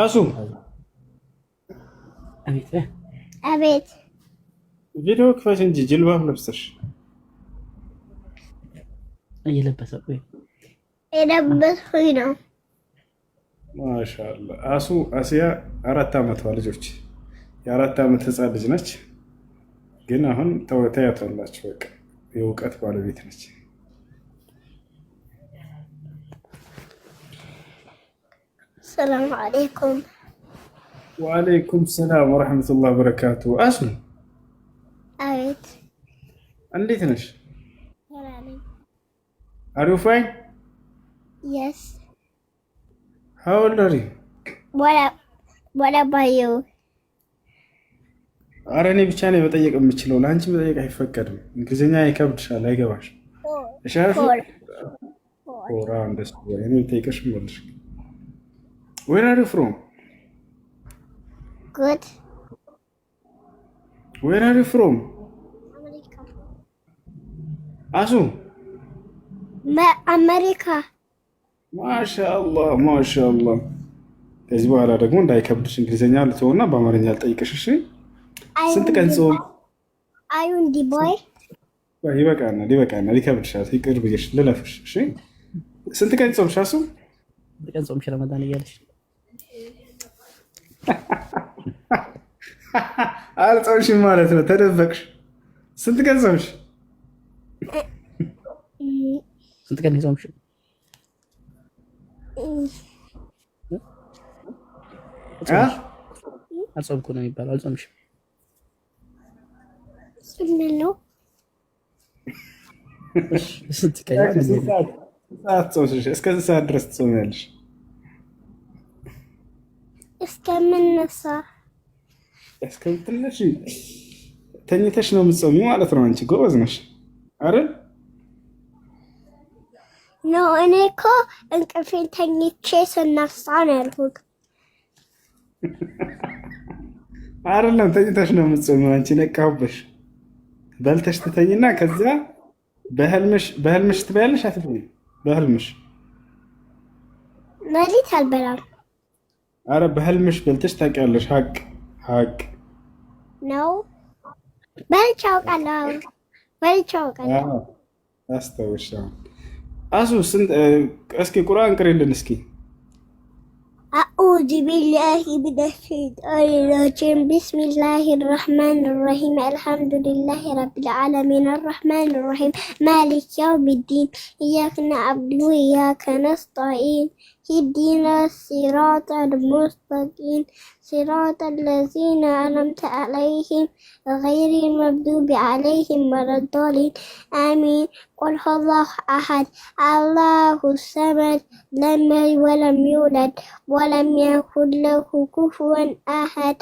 አሱ አቤት ቪዲዮ ክፈት እንጂ ጅልባብ ለብሰሽ የለበስኩኝ ነው። ማሻአላ አሲያ 4 ዓመቷ ልጆች የ4 ዓመት ህፃን ልጅ ነች። ግን አሁን ተያቷላችሁ በቃ የእውቀት ባለቤት ነች። ሰላም አለይኩም። ወአለይኩም ሰላም ወራህመቱላሂ ወበረካቱ። አሱ አቤት እንዴት ነሽ? Are you fine? Yes. How old are you? What about you? ኧረ እኔ ብቻ ነኝ መጠየቅ የምችለው፣ ለአንቺ መጠየቅ አይፈቀድም። እንግሊዝኛ ይከብድሻል፣ አይገባሽ። ፎር እንደሱ እኔ ጠይቀሽ መልሽ። Where are you from? Good. Where are you from? America. አሱ አሜሪካ። ማሻአላህ ማሻአላህ። ከዚህ በኋላ ደግሞ እንዳይከብድሽ እንግሊዝኛ ልትሆንና በአማርኛ ልጠይቅሽ። እሺ ስንት ቀን ጾም? አዩን ዲቦይ ይበቃናል ይበቃናል። ይከብድሻል፣ ይቅር ብዬሽ ልለፍሽ። እሺ ስንት ቀን ጾምሽ? አሱ ስንት ቀን ጾምሽ? ረመዳን እያለሽ አልጾምሽም ማለት ነው። ተደበቅሽ። ስንት ቀን ጾምሽ? ስንት ቀን ጾምሽ? አልጾምኩ ነው የሚባለው። አልጾምሽም ነው። ስንት ቀን ሰዓት ጾምሽ? እስከዚህ ሰዓት ድረስ ትጾሚያለሽ? እስከምነሳ እስከምትነሽ ተኝተሽ ነው የምትጾሚው ማለት ነው። አንቺ ጎበዝ ነሽ አይደል? ኖ እኔ እኮ እንቅልፌን ተኝቼ ስነሳ ነው ያልኩት። አይደለም ተኝተሽ ነው የምትጾሚው። አንቺ ነቃሁብሽ። በልተሽ ትተኝና ከዚያ በህልምሽ ትበያለሽ። አትበይም? በህልምሽ ሌሊት አልበላም። አረ በህልምሽ በልተሽ ታውቂያለሽ? ሀቅ ነው። በልቼ አውቃለሁ። አስታውሻ። አሱ እስኪ ቁርአን ቅሪልን እስኪ። أعوذ بالله من الشيطان الرجيم بسم الله الرحمن الرحيم الحمد لله رب العالمين الرحمن الرحيم مالك يوم الدين إياك نعبد وإياك نستعين اهدنا الصراط المستقيم صراط الذين أنعمت عليهم غير المغضوب عليهم ولا الضالين آمين. قل هو الله أحد الله الصمد لم يلد ولم يولد ولم يكن له كفوا أحد.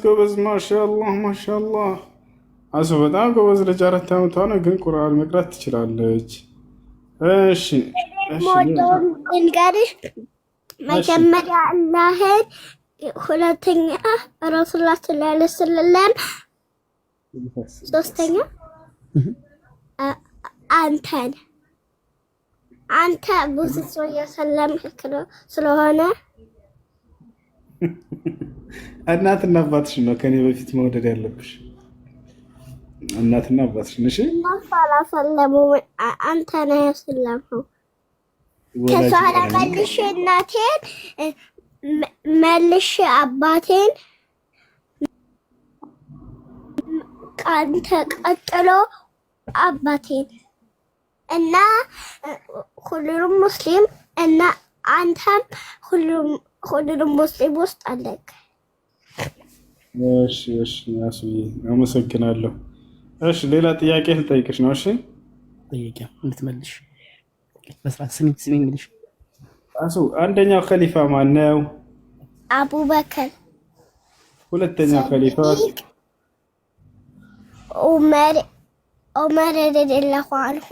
ጎበዝ ማሻአላህ ማሻአላህ። አሱ በጣም ጎበዝ ልጅ። 4 ዓመቷ ነው ግን ቁርአን መቅራት ትችላለች። እሺ እንግዲህ መጀመሪያ አላህን፣ ሁለተኛ ረሱላህ ሰለላሁ ዐለይሂ ወሰለም፣ ሶስተኛ አንተ ብዙ ሰው እያሰለምክ ስለሆነ እናትና አባትሽ ነው ከኔ በፊት መውደድ ያለብሽ። እናትና አባትሽ ነሽ። አላሰለሙም፣ አንተ ነህ ያሰለምከው። ከዛ መልሼ እናቴን መልሼ አባቴን ቀጥሎ አባቴን እና ሁሉንም ሙስሊም እና አንተም ሁሉንም ሙስሊም ውስጥ አለክ። እሺ አሱዬ አመሰግናለሁ። እሺ ሌላ ጥያቄ ልጠይቅሽ ነው። እሺ ጥያቄ እንድትመልሽ በስርዓት ስሚ የሚልሽ። አሱ አንደኛው ኸሊፋ ማን ነው? አቡበከር። ሁለተኛው ኸሊፋ ዑመር ረዲየላሁ ዐንሁ።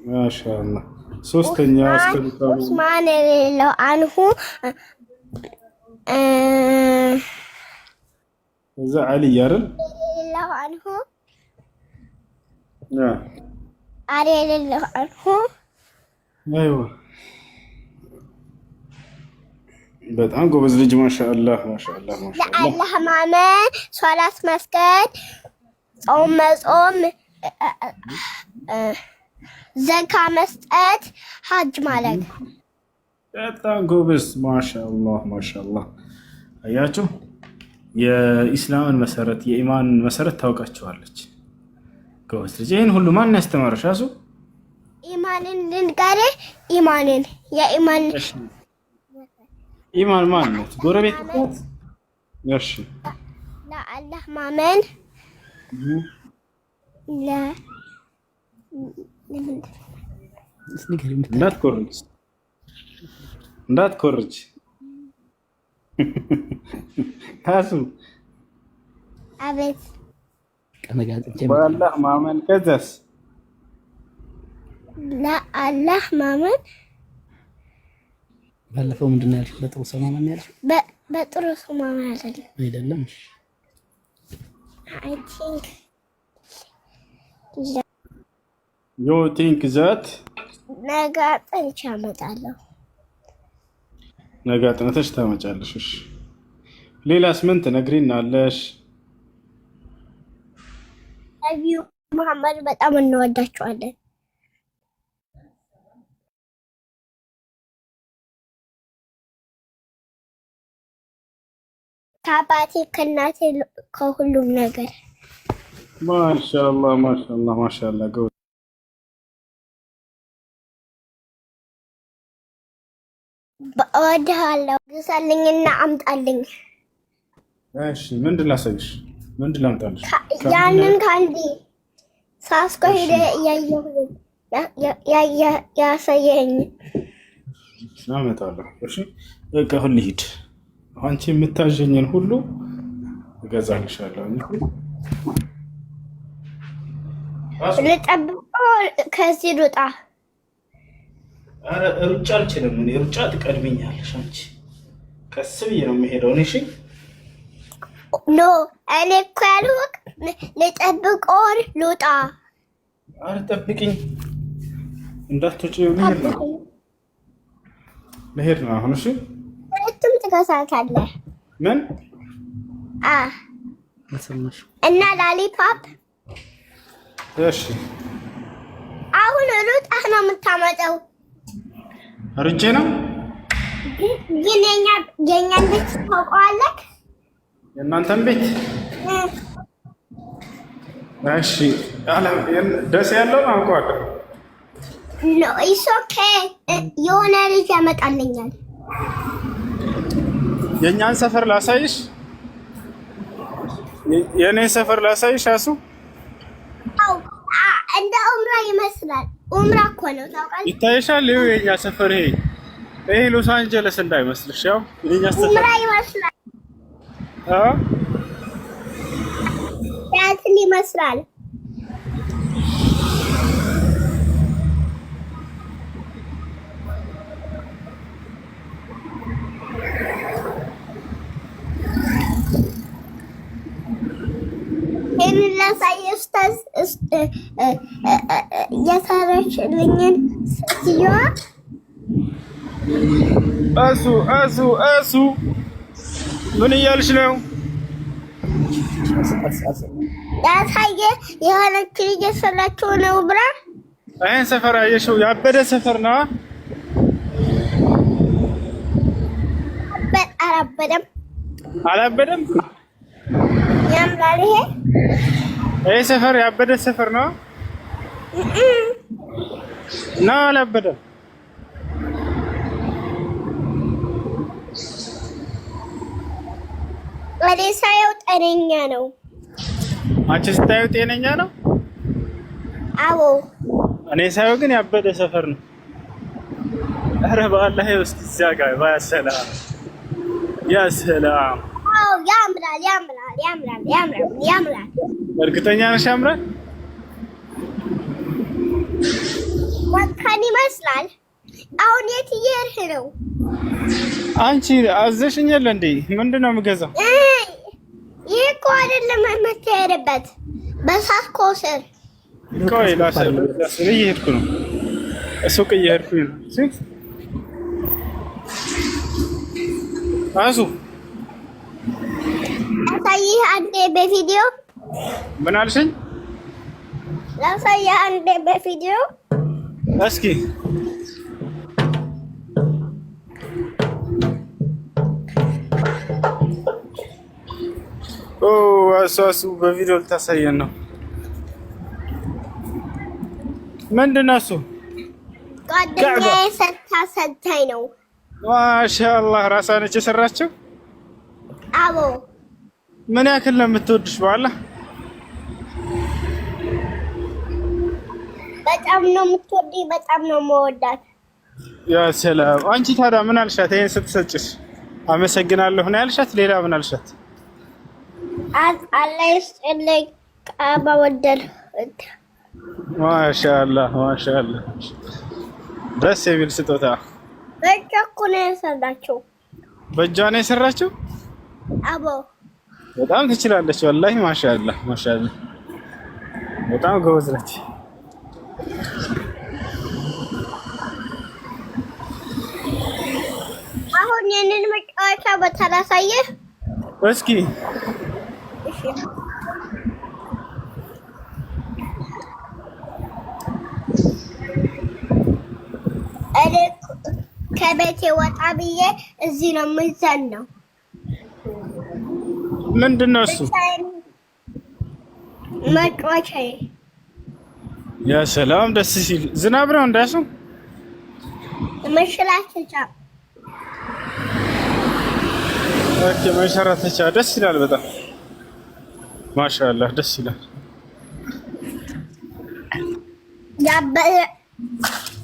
ማሻአላህ። ሶስተኛው ኸሊፋ ዑስማን ረዲየላሁ ዐንሁ። እዛ አሊ አይደል? ረዲየላሁ ዐንሁ። አሬልህ አልሁ አይዋ በጣም ጎበዝ ልጅ ማሻአላህ ማሻአላህ ማሻአላህ። ለአላህ ማመን፣ ሶላት መስገድ፣ ጾም መጾም፣ ዘካ መስጠት፣ ሀጅ ማለት። በጣም ጎበዝ ማሻአላህ ማሻአላህ። አያችሁ የኢስላምን መሰረት የኢማንን መሰረት ታውቃቸዋለች። ጎበዝ ልጅ። ይሄን ሁሉ ማን ያስተማረሽ? አሱ ኢማንን ልንገርህ። ኢማንን የኢማን ኢማን ማን ነው? ጎረቤት ነው። እሺ ለአላህ ማመን እንዳትኮርጅ ታሱ አቤት በአላህ ማመን ከዛስ ለአላህ ማመን ባለፈው ምንድን ነው ያልሽው? በጥሩ ሰው ማመን ያልሽው? በጥሩ ሰው ማመን አይደለም። I think you think that ነገ አጥንቼ አመጣለሁ። ነገ አጥንተሽ ታመጫለሽ። እሺ ሌላስ ምን ትነግሪናለሽ? ነቢዩ መሐመድ በጣም እንወዳቸዋለን። ከአባቴ ከእናቴ ከሁሉም ነገር ማሻአላህ ማሻአላህ ማሻአላህ። ጎበዝ እወድሃለሁ። ግዛልኝና አምጣልኝ። እሺ ምንድን ላሳይሽ? ምንድን ላምጣልሽ? ያንን ካንዲ ሳስኮ ሄደ ያሳየኝ አመጣለሁ። እሺ በቃ ሁሉ ሂድ። አንቺ የምታዥኝን ሁሉ እገዛልሻለሁ። ልጠብቀው ከዚህ ልውጣ። ኧረ ሩጫ አልችልም እኔ። ሩጫ ትቀድሚኛለሽ አንቺ። ቀስ ብዬ ነው የምሄደው። እሺ ኖ እኔ እኮ ያልኩት ልጠብቀው ልውጣ። ኧረ ጠብቂኝ እንዳትወጪ። ልሄድ ነው አሁን። እሺ ሁለቱም ትገዛታለህ። ምን እና ላሊፓፕ። እሺ አሁን ሩጣህ ነው የምታመጣው። ሩጬ ነው ግን የኛን ቤት ታውቀዋለህ? የእናንተን ቤት? እሺ ደስ ያለው አውቀዋለሁ። ኖ ኢትስ ኦኬ። የሆነ ልጅ ያመጣልኛል። የእኛን ሰፈር ላሳይሽ? የእኔ ሰፈር ላሳይሽ? አሱ እንደ ኡምራ ይመስላል። ኡምራ እኮ ነው ታውቃለህ። ይታይሻል? ይኸው የእኛ ሰፈር ይሄ ሎስ አንጀለስ እንዳይመስልሽ። ያው የእኛ ሰፈር ኡምራ ይመስላል። ያንተን ይመስላል። ይሄንን ላሳየሽ የሰራችልኝን ሴትዮዋ እሱ ምን እያልሽ ነው? ያሳየ የሆነች ልጅ የሰራችው ነው ብራ። ይሄን ሰፈር አየሽው? ያበደ ሰፈር ነው። አላበደም? ያምራል። ይሄ ሰፈር ያበደ ሰፈር ነው እና አላበደም። እኔ ሳየው ጤነኛ ነው። አንቺ ስታየው ጤነኛ ነው? አዎ። እኔ ሳየው ግን ያበደ ሰፈር ነው። ኧረ በአላህ ውስጥ እዚያ ጋር ያ ሰላም። አዎ ያምራል። እርግጠኛ ነሽ ያምራል? ወካን ይመስላል። አሁን የት እየሄድሽ ነው? አንቺ አዘሽኛል እንዴ? ምንድን ነው የምገዛው? ይህ እኮ አይደለም የምትሄድበት። በሳስኮ ስር ቆይ እየሄድኩ ነው፣ ሱቅ እየሄድኩኝ ነው። አሱ ላሳይህ አንዴ በቪዲዮ። ምን አልሽኝ? ላሳይህ አንዴ በቪዲዮ እስኪ። አሱ በቪዲዮ ልታሳየን ነው? ምንድን ነው እሱ? ጓደኛዬ ሰታኝ ነው። ማሻአላህ ራሷ ነች የሰራችው? አቦ ምን ያክል ነው የምትወድሽ? በኋላ በጣም ነው የምትወደኝ፣ በጣም ነው የምወዳት። ያ ሰላም። አንቺ ታዲያ ምን አልሻት? ይሄን ስትሰጭሽ አመሰግናለሁ ነው ያልሻት? ሌላ ምን አልሻት? አላህ ይስጥልኝ በወደድ። ማሻአላህ ማሻአላህ፣ ደስ የሚል ስጦታ። በእጇ እኮ ነው የሰራችው። በእጇ ነው የሰራችው? አቦ በጣም ትችላለች ወላሂ። ማሻአላህ ማሻአላህ፣ በጣም ጎበዝ ነች። አሁን የኔን መጫወቻ በተራ ሳየህ እስኪ። እኔ ከቤቴ ወጣ ብዬ እዚህ ነው የምዘነው። ምንድን ነው እሱ? መጫወቻዬ። ያ ሰላም፣ ደስ ሲል። ዝናብ ነው እንዳሱ? መሸላተቻ። ኦኬ፣ መሸራተቻ። ደስ ይላል በጣም ማሻአላህ፣ ደስ ይላል።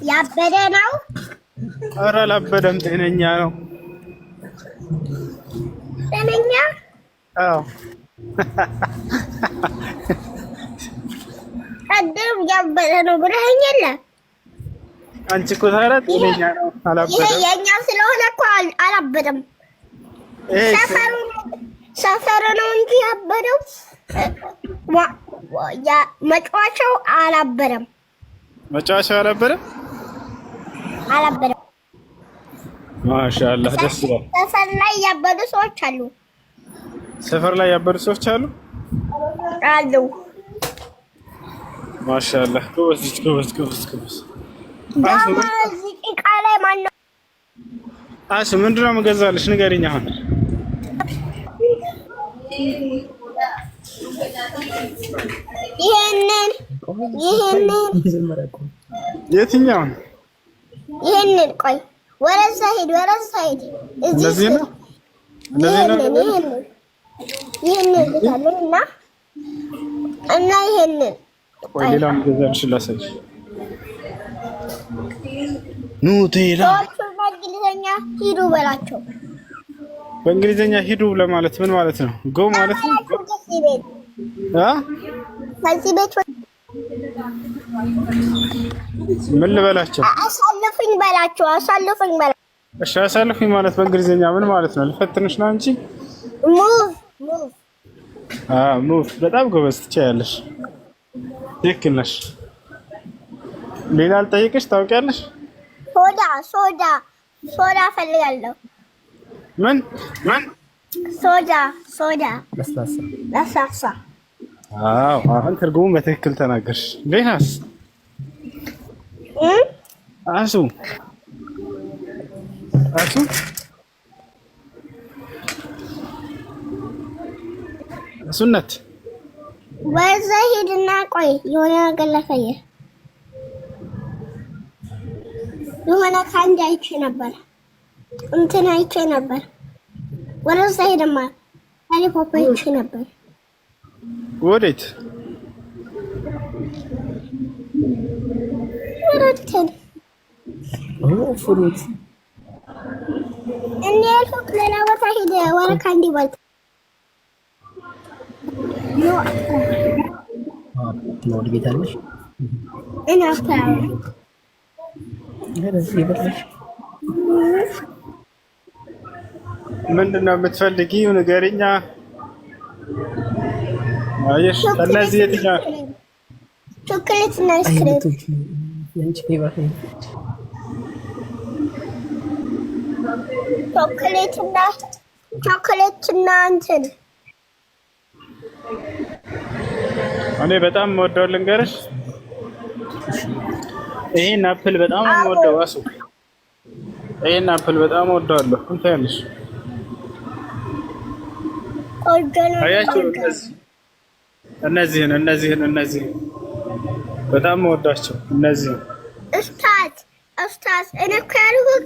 ያበደ ነው? ኧረ አላበደም፣ ጤነኛ ነው። ጤነኛ? አዎ። ቀደም ያበደ ነው ብለኸኝ የለ? አንቺ እኮ ታዲያ ጤነኛ ነው አላበደም። ይሄ የኛ ስለሆነ እኮ አላበደም። ሰፈሩ ነው እንጂ ያበደው። መጫወቻው አላበደም። መጫወቻው አላበደም። ማሻአላህ፣ ደስ ይላል። ሰፈር ላይ ያበዱ ሰዎች አሉ። ሰፈር ላይ ያበዱ ሰዎች አሉ አሉ። ማሻአላህ፣ ጎበዝ ጎበዝ ጎበዝ ጎበዝ። እዚህ ጭቃ ላይ ማነው? አሱ ምንድን ነው የምገዛልሽ? ንገሪኝ አሁን። ይሄንን የትኛውን? ይሄንን። ቆይ ወረዛ ሂድ፣ ወረዛ ሂድ። እዚህ ነው። ይሄንን እና ይሄንን። ቆይ ሌላ የምገዛልሽ ላሳይሽ። ኑቴላ። በእንግሊዝኛ ሂዱ በላቸው። በእንግሊዝኛ ሂዱ ለማለት ምን ማለት ነው? ጎ ማለት ነው። ከዚህ ቤት ምን ልበላቸው? አሳልፉኝ በላቸው። አሳልፉኝ በላቸው። እሺ፣ አሳልፉኝ ማለት በእንግሊዝኛ ምን ማለት ነው? ልፈትንሽ ነው አንቺ። ሙቭ። በጣም ጎበዝ፣ ትችያለሽ። ትክክል ነሽ። ሌላ አልጠይቅሽ። ታውቂያለሽ? ሶዳ ፈልጋለሁ። ምን? ሶዳ ለስላሳ። አዎ፣ አሁን ትርጉሙን በትክክል ተናገርሽ። ሌላስ? አሱ እሱነት ወዛ ሂድና ቆይ፣ የሆነ ነገር ላሳየህ። የሆነ ከአንድ አይቼ ነበር፣ እንትን አይቼ ነበር። ወደዛ ሄደማ ሎሊፖፕ አይቼ ነበር። ወዴት? ወረድከን ፍሩት እኔ ያልኩት ሌላ ቦታ ሄደ። ወረ ካንዲ ባልት ነው ቤት አለሽ እና አፍታው ምንድን ነው የምትፈልጊው? ንገሪኛ። አየሽ፣ ከነዚህ የትኛው ቾኮሌት እና አይስክሬም ያንቺ ፌቨራይት ቾኮሌት እና እንትን እኔ በጣም የምወደው ልንገርሽ፣ ይሄን አፕል በጣም የምወደው አሱ፣ ይሄን አፕል በጣም እወደዋለሁ። እንትን ያለሽ አያችሁ፣ እነዚህን በጣም የምወዳቸው እነዚህ። ኡስታዝ እኔ እኮ ያልኩት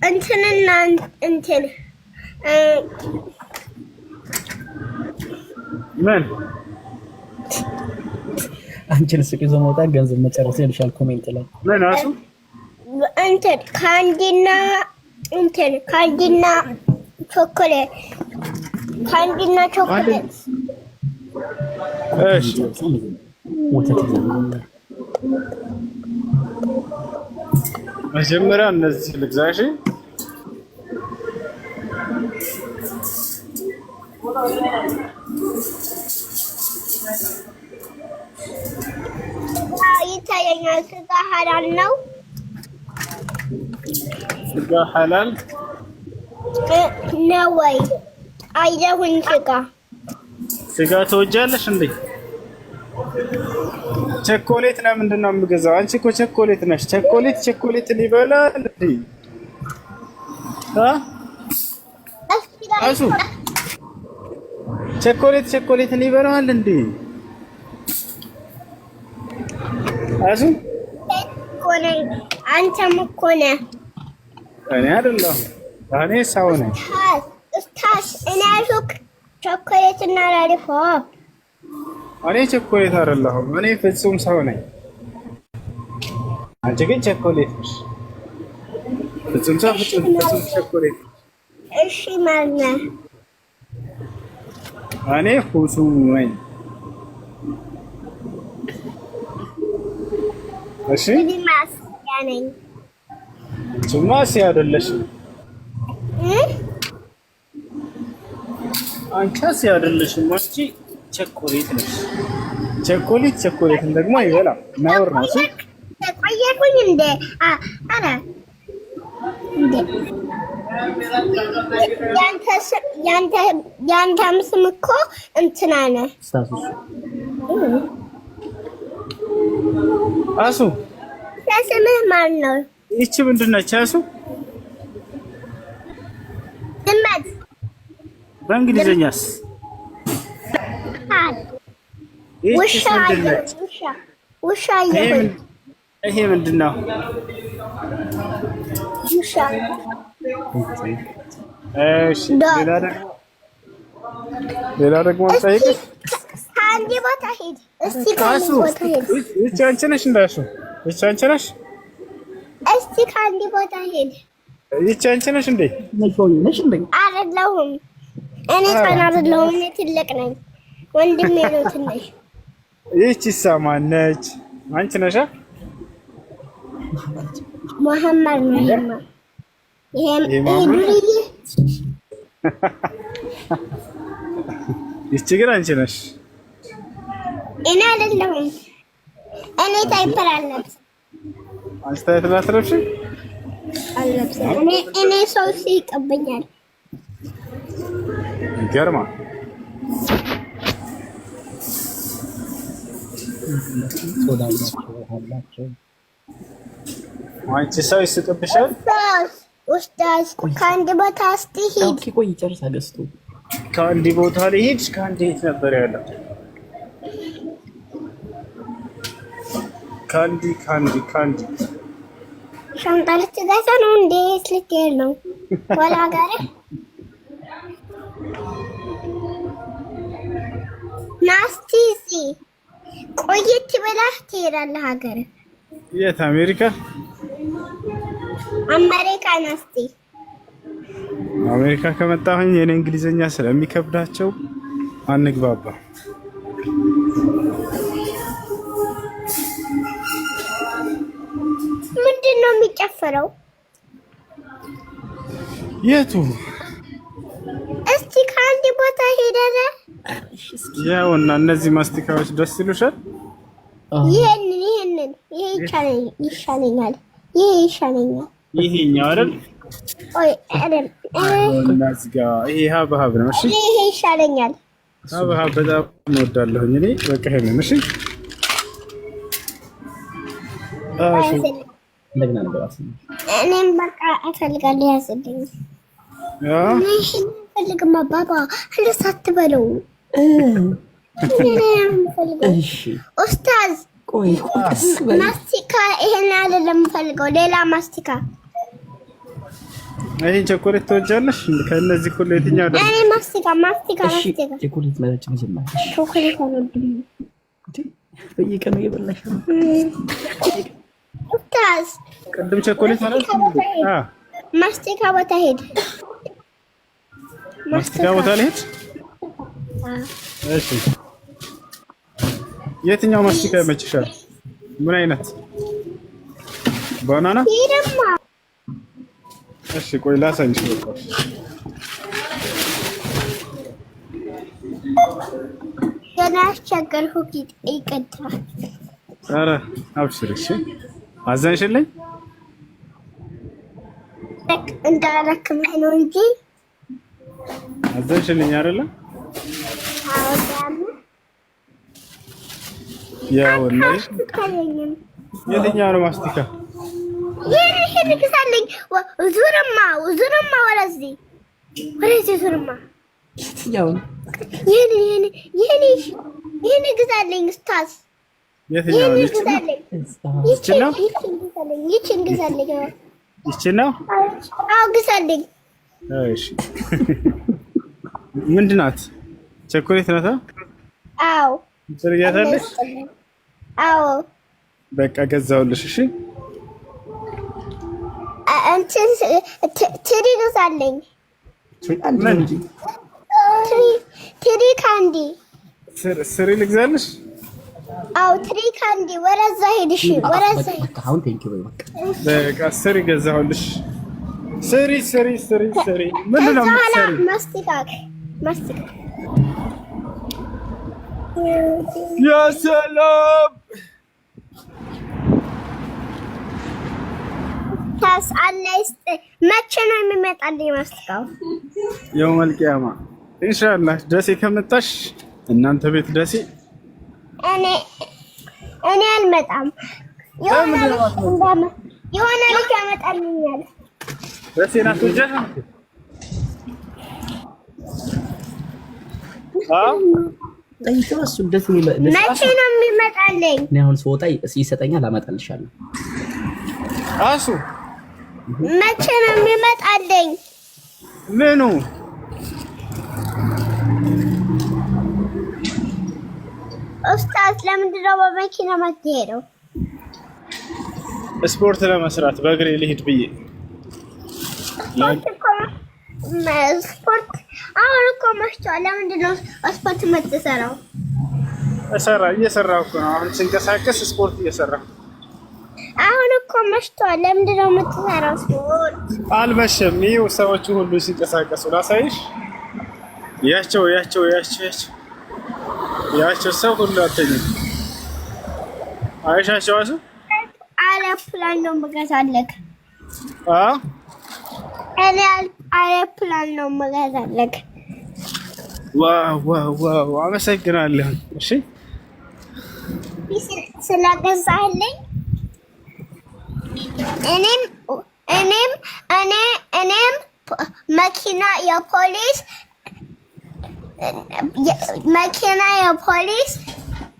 እንትንና እንትን ምን አንቺን ስቅ ይዞ መውጣት ገንዘብ መጨረስ ይልሻል። ኮሜንት ላይ ምን አሱ እንትን ካንዲና ቾኮሌት እሺ ወተት መጀመሪያ እነዚህ ልግዛሽ። ይታየኛል። ስጋ ሐላል ነው። ስጋ ሐላል ነው ወይ? አይደውን ስጋ ትወጃለሽ እንዴ? ቸኮሌት ለምንድን ነው የምገዛው? አንቺ እኮ ቸኮሌት ነሽ። ቸኮሌት ሊበላል እንዴ? አሱ ቸኮሌት ሊበላል እንዴ? አሱ አንተም እኮ ነህ። እኔ አይደለሁም። እኔ ሰው ነኝ። ኡስታዝ እኔ ያልኩህ ቸኮሌት እና ላሊፖፕ። እኔ ቸኮሌት አይደለሁም። እኔ ፍጹም ሰው ነኝ። አንቺ ግን ቸኮሌት ነሽ። ፍጹም ቸኮሌት። እሺ ማለት ነው። እኔ ሁሱም ነኝ። እሺ ማስያ ነኝ። ጭማሲ አይደለሽም። አንቺስ አይደለሽም። አንቺ ቸኮሌት ነሽ። ቸኮሌትን ደግሞ አይበላም። ነውር ነው። እሺ ተቆየኩኝ እንደ አረ እንደ ያንተም ስም እኮ እንትና ነህ። አሱ ስምህ ማን ነው? ይቺ ምንድን ነች? አሱ ድመት። በእንግሊዘኛስ ውሻ። ይሄ ምንድን ነው? ውሻ። እሺ ሌላ ደግሞ ጠይቅሽ። ከአንድ ቦታ ሂድ እስቲ። ከአንድ ቦታ ሂድ። ይቺ አንቺ ነሽ እንዳልሽ? ይቺ አንቺ ነሽ? እስቲ ከአንድ ቦታ ሂድ። ይቺ አንቺ ነሽ እንዴ? አይደለሁም። እኔ ህፃን አይደለሁም። እኔ ትልቅ ነኝ። ወንድሜ ነው ትንሽ። ይቺሳ ማነች? አንቺ ነሻ? መሐመድ ነው። ይቺ ግን አንቺ ነሽ። እኔ አይደለሁም። እኔ ታይፐር አለብስም። አንቺ ታይፐር አትለብሽም? አለብስም። እኔ ሰው ሲቀበኛል። ይገርማል። አንቺ ሰው ይስቅብሻል። ኡስታዝ ከአንድ ቦታ ስትሄድ ቆይ ጨርሳ ገዝቶ ከአንድ ቦታ ላይ ሄድሽ። ከአንድ የት ነበር ያለው? ከአንድ ሻንጣ ልትገዛ ነው እንዴ? ልትሄድ ነው ወላ ጋር ናስቲሲ ቆየት ብለህ ትሄዳለህ ሀገር። የት? አሜሪካ ናስቲ። አሜሪካ ከመጣሁኝ የኔ እንግሊዘኛ ስለሚከብዳቸው አንግባባ። ምንድን ነው የሚጨፈረው? የቱ? እስቲ ከአንድ ቦታ ሄደረ ያውና እነዚህ ማስቲካዎች ደስ ይሉሻል? ይሄንን ይሄ ይሻለኛል። ይሄኛው አይደል? ይሄ ሀብሀብ ነው። እሺ ይሄ ይሻለኛል። ሀብሀብ በጣም እወዳለሁኝ እኔ። በቃ ይሄንን እሺ። እንደገና ነገር እኔም በቃ እፈልጋለሁ። ያዝልኝ። ፈልግማ ባባ ህልስ አትበለው። ኡስታዝ ማስቲካ ይሄን አይደለም የምፈልገው፣ ሌላ ማስቲካ። ይሄን ቸኮሌት ትወጃለሽ? ከእነዚህ ሁሉ የትኛው ደግሞ? እኔ ማስቲካ ቸኮሌት ማለት መጀመሪያ ቸኮሌት አልወድም። በየቀኑ እየበላሽ ነው ኡስታዝ። ቅድም ቸኮሌት ማለት ማስቲካ ቦታ ሄድ። ማስቲካ ቦታ ልሄድ? እሺ የትኛው ማስቲካ ይመችሻል? ምን አይነት ባናና? ይሄማ እሺ ቆይ ላሳይሽ። ገና አስቸገርኩህ። ይቀጥላል። ኧረ አብሽር። እሺ አዘንሽልኝ እንዳረክምህ ነው እንጂ አዘንሽልኝ አይደለ? ያው ነው። የትኛው ነው ማስቲካ? ይሄን ግዛልኝ። ዙርማ ወደዚህ ዙርማ። ያው ይሄን ግዛልኝ ኡስታዝ። የትኛው ነው? ይቺን ግዛልኝ። ይቺን ነው? አዎ ግዛልኝ። እሺ ምንድን ናት? ቸኮሌት ናት? አዎ ትርያታለሽ? አዎ በቃ ገዛሁልሽ። እሺ እንትን ትሪ ግዛልኝ። ትሪ ካንዲ ስሪ ልግዛልሽ? አዎ ትሪ ካንዲ። ወረዛ ሄድ። እሺ ወረዛ ሄድ። አሁን ቴንኪው በይ። በቃ ስሪ ገዛሁልሽ። ስሪ ምንድን ነው የምትሰሪው? ማስቲካ ያ ሰላም ታስአለስ። መቼ ነው የሚመጣልኝ ማስቲካው? የውመል ቂያማ ኢንሻአላህ። ደሴ ከመጣሽ እናንተ ቤት ደሴ እኔ አልመጣም። የሆነ ልጅ ያመጣልኛል። ደሴ ናት ወጀት መቼ ነው የሚመጣልኝ? እኔ አሁን ስወጣ ይሰጠኛል፣ አመጣልሻለሁ። አሱ መቼ ነው የሚመጣልኝ? ምኑ ኡስታዝ ለምንድን ነው በመኪና የምትሄደው? ስፖርት ለመስራት በእግሬ ልሂድ ብዬ። ስፖርት አሁን እኮ መሽቷል። ለምንድን ነው ስፖርት የምትሰራው? እየሰራሁ እኮ ነው። አሁን ስንቀሳቀስ ስፖርት እየሰራሁ። አሁን እኮ መሽቷል። ለምንድን ነው የምትሰራው ስፖርት? አልመሸም። ይኸው ሰዎቹ ሁሉ ሲንቀሳቀሱ ላሳይሽ። ያቸው ሰው ሁሉ አተኝም። አይሻቸው አሱ አውሮፕላን ነው የምገዛልህ። እኔ አውሮፕላን ነው የምገዛልህ። ዋው አመሰግናለሁ። እሺ ስለገዛህልኝ እኔም የፖሊስ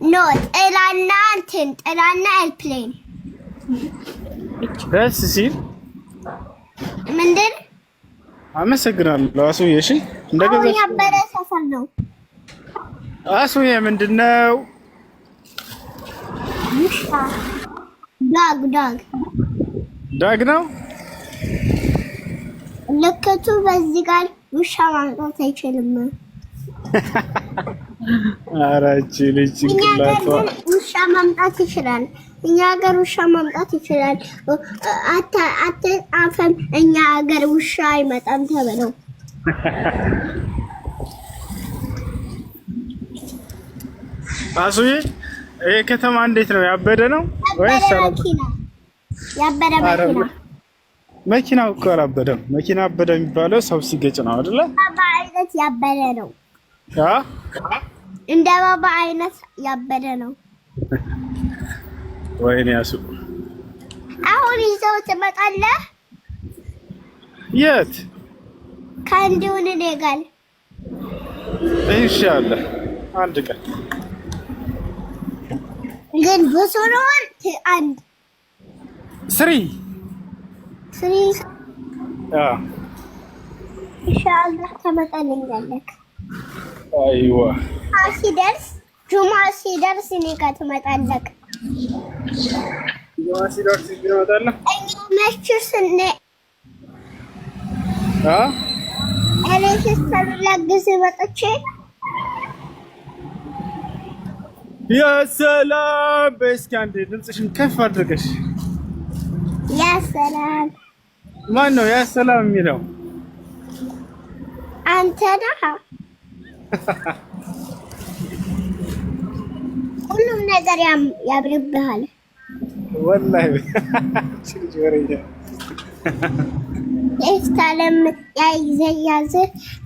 ኖ ጥላና ኤርፕሌን ደስ ሲል ምንድን አመሰግናለሁ አሱዬ። እሺ እንደገዛሽ ያበረ ሰፈር ነው አሱዬ። ምንድን ነው? ዳግ ነው። ልክቱ በዚህ ጋር ውሻ ማምጣት አይችልም። ኧረ እቺ ልጅ ጭንቅላቷ ውሻ ማምጣት ይችላል። እኛ ሀገር ውሻ ማምጣት ይችላል። አፈም እኛ ሀገር ውሻ አይመጣም ተብለው አሱዬ ይሄ ከተማ እንዴት ነው? ያበደ ነው ወይስ ያበደ መኪና? መኪናው እኮ አላበደም። መኪና አበደ የሚባለው ሰው ሲገጭ ነው አይደለ? ባባ አይነት ያበደ ነው። አ እንደ ባባ አይነት ያበደ ነው። ወይኔ አሱ አሁን ይዘው ትመጣለህ? የት? ከአንዱን እኔ ጋር ኢንሻአላህ አንድ ቀን ግን ብዙ ነው። አንድ ስሪ ኢንሻአላህ ትመጣልኛለህ። አይዋ ሲደርስ ጁማ ሲደርስ እኔ ጋር ትመጣለህ። ጁማ ሲደርስ ትመጣለህ? እኛ መስችስነ ሲስተር ላግዝ መጥቼ ያ ሰላም በስኪ አንዴ ድምፅሽን ከፍ አድርገሽ ያ ሰላም ማን ነው ያ ሰላም የሚለው? አንተ ነህ። ሁሉም ነገር ያምርብሃል ወላሂ ወሬኛ ኤስታለም ያይዘያዝ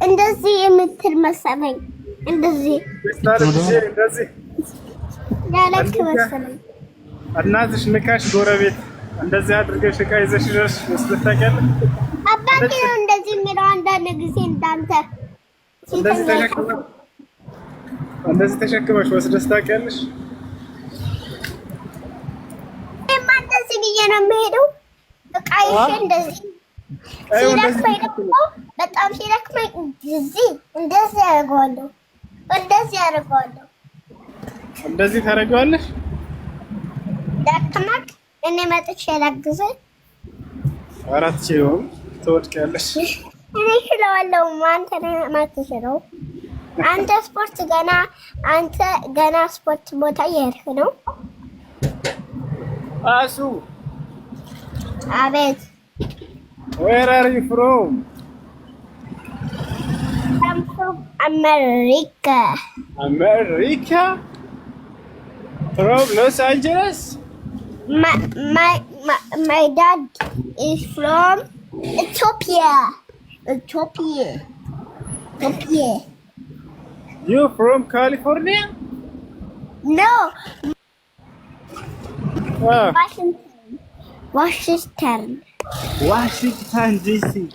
እንደዚህ የምትል መሰለኝ። እንደዚህ ያለክ መሰለኝ። እናትሽ ልካሽ ጎረቤት እንደዚህ አድርገሽ ዕቃ ይዘሽ ድረስ መስሎሽ ታውቂያለሽ? አባቴ ነው እንደዚህ የሚለው አንዳንድ ጊዜ እንዳንተ እንደዚህ ተሸክመሽ ወስደሽ ታውቂያለሽ? እንደዚህ ብዬ ነው የምሄደው። ዕቃ ይዤ እንደዚህ ሲደክመኝ ደግሞ በጣም ሲደክመኝ እንደዚህ አደርገዋለሁ። እንደዚህ ታደርጊዋለሽ? ደክመህ እኔ መጥቼ ላግዝህ። አራት ኪሎም ትወድቂያለሽ። እኔ እችለዋለሁ። አንተ ነህ የማትችለው። አንተ ገና ስፖርት ቦታ እየሄድክ ነው። አሱ አቤት። Where are you from? I'm from America. America? From Los Angeles? My dad is from Ethiopia. You from California? No. Washington DC.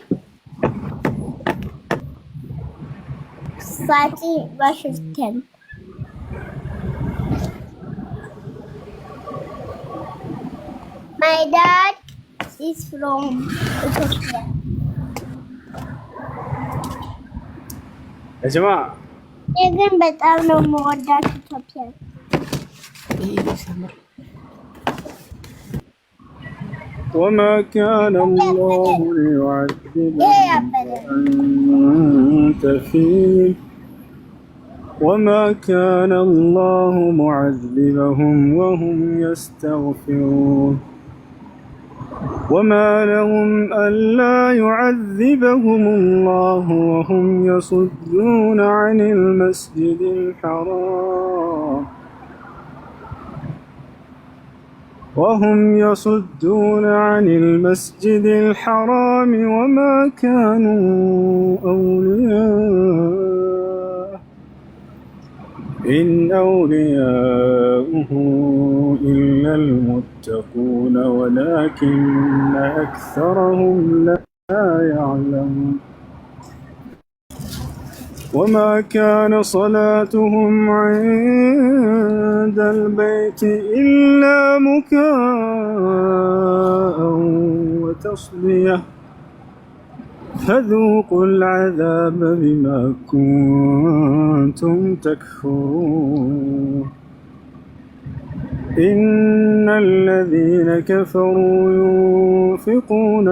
Washington. My dad is from Ethiopia. Ejma. ግን በጣም ነው የምወዳት ኢትዮጵያ። وما كان الله ليعذبهم وأنت فيه وما كان الله معذبهم وهم يستغفرون وما لهم ألا يعذبهم الله وهم يصدون عن المسجد الحرام وما كانوا أولياء إن أولياؤه إلا المتقون ولكن أكثرهم لا يعلمون وما كان صلاتهم عند البيت إلا مكاء وتصدية فذوقوا العذاب بما كنتم تكفرون إن الذين كفروا ينفقون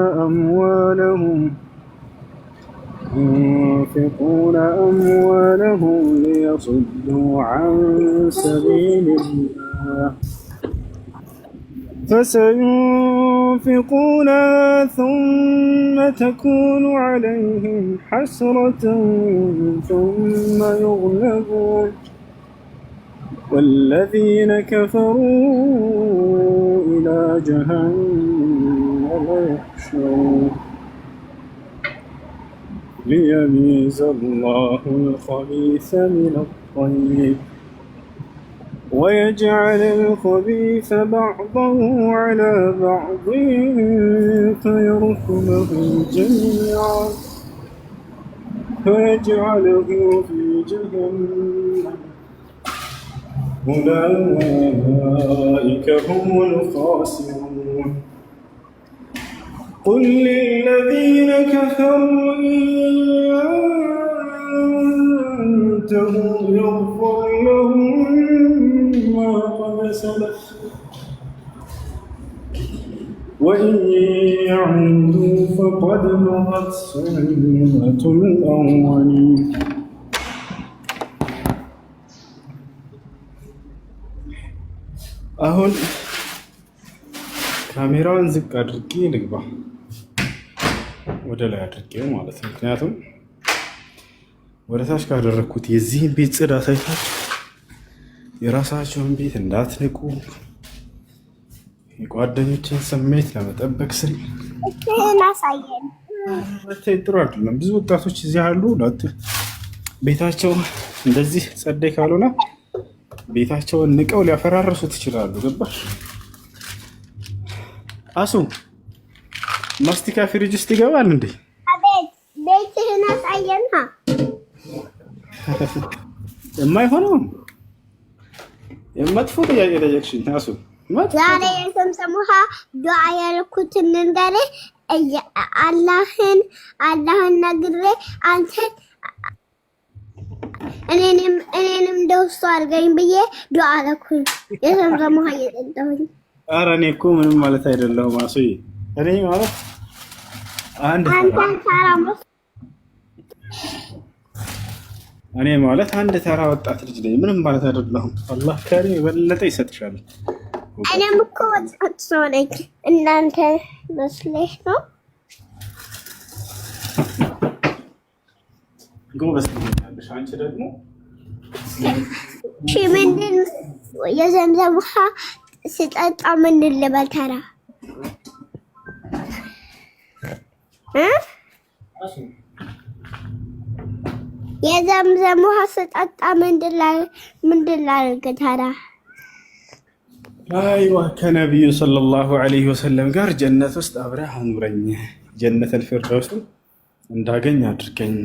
أموالهم ليصدوا عن سبيل الله فسينفقونها ثم تكون عليهم حسرة ثم والذين كفروا إلى جهنم يحشرون ليميز الله الخبيث من الطيب ويجعل الخبيث بعضه على بعض فيركمه جميعا فيجعله في جهنم أولئك هم الخاسرون قل للذين كفروا إن ينتهوا يغفر لهم ما قد سلف وإن يعودوا فقد مضت سنة الأولين አሁን ካሜራውን ዝቅ አድርጌ ልግባ፣ ወደ ላይ አድርጌው ማለት ነው። ምክንያቱም ወደ ታች ካደረግኩት የዚህን ቤት ጽዳት አይታችሁ የራሳቸውን ቤት እንዳትንቁ፣ የጓደኞችን ስሜት ለመጠበቅ ስል ጥሩ አይደለም። ብዙ ወጣቶች እዚህ አሉ፣ ቤታቸው እንደዚህ ጸደይ ካልሆነ ቤታቸውን ንቀው ሊያፈራርሱት ይችላሉ። ገባሽ? አሱ ማስቲካ ፍሪጅ ውስጥ ይገባል እንዴ? አቤት ቤትህን አሳየና። የማይሆነው የመጥፎ ጥያቄ ጠየቅሽኝ አሱ። ዛሬ የዘምዘም ውሃ ዱዓ ያልኩትን ልንገርህ። አላህን ነግሬ አንተን እኔንም እንደውስጡ አድርገኝ ብዬ ዱዓ አልኩኝ። የዘምዘም ውሃ እየጠጣሁኝ። ኧረ እኔ እኮ ምንም ማለት አይደለሁም አሱዬ። እኔ ማለት አንድ ተራ ወጣት ልጅ ነኝ። ምንም ማለት አይደለሁም። አላህ ከኔ የበለጠ ይሰጥሻል። እኔም እኮ ወጣት ሰው ነኝ። እናንተ መስለሽ ነው? ጎበዝ ትሆኛለሽ። አንቺ ደግሞ ምንድን የዘምዘም ውሃ ስጠጣ ምንድን ልበል? ተራ የዘምዘም ውሃ ስጠጣ ምንድን ላድርግ? ተራ አይዋ ከነቢዩ ሰለላሁ ዐለይሂ ወሰለም ጋር ጀነት ውስጥ አብረህ አኑረኝ፣ ጀነተል ፊርደውስ እንዳገኝ አድርገኝ።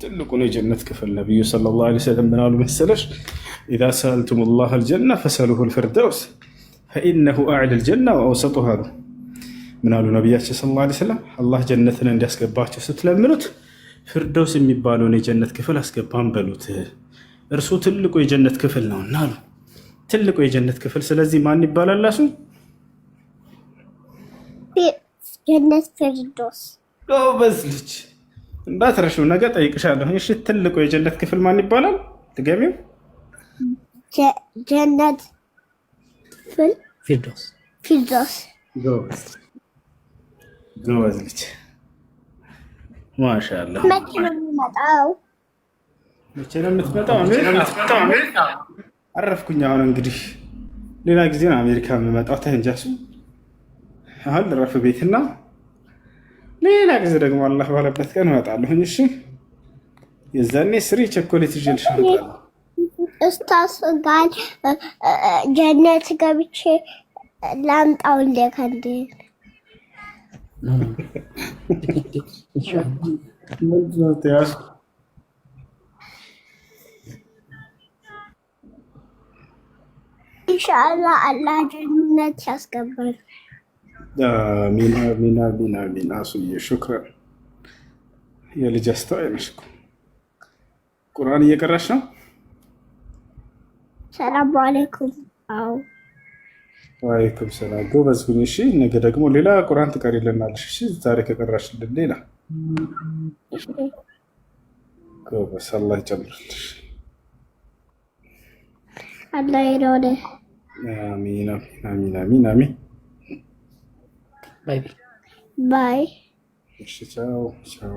ትልቁን የጀነት ክፍል ነቢዩ ሰለላሁ ዐለይሂ ወሰለም ምን አሉ መሰለሽ? ኢዛ ሰአልቱሙላህ አልጀና ፈሰሉሁል ፊርደውስ ፈኢነሁ አዕለል ጀና ወአውሰጡሃ አሉ። ምን አሉ ነቢያችን ሰለላሁ ዐለይሂ ወሰለም? አላህ ጀነትን እንዲያስገባቸው ስትለምኑት ፊርደውስ የሚባለውን የጀነት ክፍል አስገባን በሉት፣ እርሱ ትልቁ የጀነት ክፍል ነውና አሉ። ትልቁ የጀነት ክፍል ስለዚህ ማን ይባላል? እሱ ጀነት ፊርደውስ። ጎበዝ ልጅ እንዳትረሺው፣ ነገ ጠይቅሻለሁ። እሺ ትልቁ የጀነት ክፍል ማን ይባላል? ትገቢው? ጀነት ፊርደውስ። ጎበዝ ልጅ ማሻአላህ። መቼ ነው የምትመጣው? አሜሪካ አረፍኩኝ። አሁን እንግዲህ ሌላ ጊዜ ነው አሜሪካ የምመጣው። ተንጃሱ አሁን ልረፍ ቤትና ሌላ ጊዜ ደግሞ አላህ ባለበት ቀን እመጣለሁ። እሺ የዛኔ ስሪ ቸኮሌት ይዤልሽ እመጣለሁ። እስታስ ጋር ጀነት ገብቼ ላምጣው እንደ ከንዴ ምንድነው ተያዝ ኢንሻአላህ አላህ ጀነት ያስገባል። አሚን አሚን አሚን አሚን። አሱዬ ሹክራን። የልጅ አስተዋይ ነሽ እኮ። ቁርአን እየቀራሽ ነው? ሰላም አለይኩም። አዎ ወአለይኩም ሰላም። ጎበዝ ሁኚ። እሺ ነገ ደግሞ ሌላ ቁርአን ትቀሪልናለሽ። እሺ ዛሬ ከቀራሽልን ሌላ ጎበዝ። አላህ ይጨምርልሽ። አላህ ይረዳ። አሚን አሚን አሚን አሚን። ባይ ባይ። እሺ ቻው ቻው።